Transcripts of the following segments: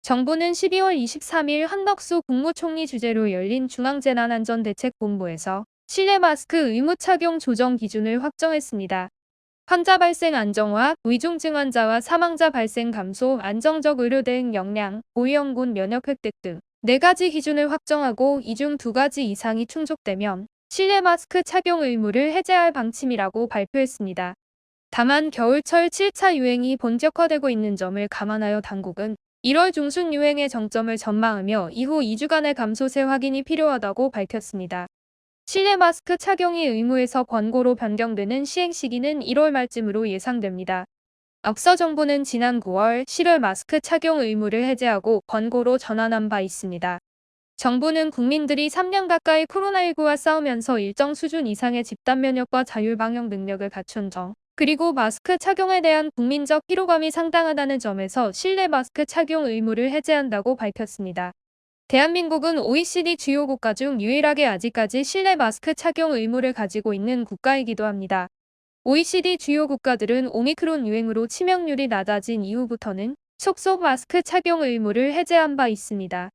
정부는 12월 23일 한덕수 국무총리 주재로 열린 중앙재난안전대책본부에서 실내 마스크 의무 착용 조정 기준을 확정했습니다. 환자 발생 안정화, 위중증 환자와 사망자 발생 감소, 안정적 의료 대응 역량, 고위험군 면역 획득 등 4가지 기준을 확정하고 이 중 2가지 이상이 충족되면 실내 마스크 착용 의무를 해제할 방침이라고 발표했습니다. 다만 겨울철 7차 유행이 본격화되고 있는 점을 감안하여 당국은 1월 중순 유행의 정점을 전망하며 이후 2주간의 감소세 확인이 필요하다고 밝혔습니다. 실내 마스크 착용이 의무에서 권고로 변경되는 시행 시기는 1월 말쯤으로 예상됩니다. 앞서 정부는 지난 9월, 10월 마스크 착용 의무를 해제하고 권고로 전환한 바 있습니다. 정부는 국민들이 3년 가까이 코로나19와 싸우면서 일정 수준 이상의 집단 면역과 자율 방역 능력을 갖춘 점, 그리고 마스크 착용에 대한 국민적 피로감이 상당하다는 점에서 실내 마스크 착용 의무를 해제한다고 밝혔습니다. 대한민국은 OECD 주요 국가 중 유일하게 아직까지 실내 마스크 착용 의무를 가지고 있는 국가이기도 합니다. OECD 주요 국가들은 오미크론 유행으로 치명률이 낮아진 이후부터는 속속 마스크 착용 의무를 해제한 바 있습니다.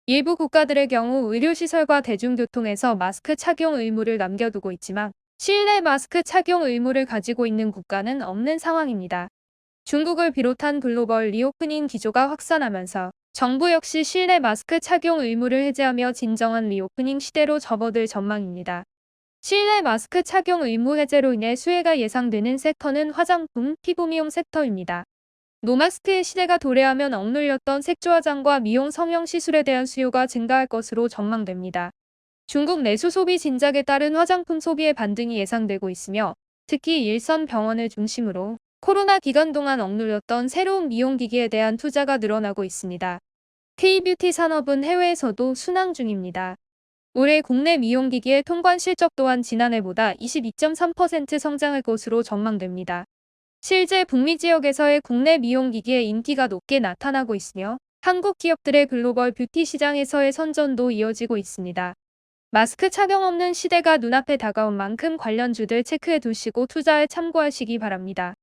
일부 국가들의 경우 의료시설과 대중교통에서 마스크 착용 의무를 남겨두고 있지만 실내 마스크 착용 의무를 가지고 있는 국가는 없는 상황입니다. 중국을 비롯한 글로벌 리오프닝 기조가 확산하면서 정부 역시 실내 마스크 착용 의무를 해제하며 진정한 리오프닝 시대로 접어들 전망입니다. 실내 마스크 착용 의무 해제로 인해 수혜가 예상되는 섹터는 화장품, 피부 미용 섹터입니다. 노마스크의 시대가 도래하면 억눌렸던 색조 화장과 미용 성형 시술에 대한 수요가 증가할 것으로 전망됩니다. 중국 내수 소비 진작에 따른 화장품 소비의 반등이 예상되고 있으며 특히 일선 병원을 중심으로 코로나 기간 동안 억눌렸던 새로운 미용기기에 대한 투자가 늘어나고 있습니다. K-뷰티 산업은 해외에서도 순항 중입니다. 올해 국내 미용기기의 통관 실적 또한 지난해보다 22.3% 성장할 것으로 전망됩니다. 실제 북미 지역에서의 국내 미용기기의 인기가 높게 나타나고 있으며 한국 기업들의 글로벌 뷰티 시장에서의 선전도 이어지고 있습니다. 마스크 착용 없는 시대가 눈앞에 다가온 만큼 관련주들 체크해 두시고 투자에 참고하시기 바랍니다.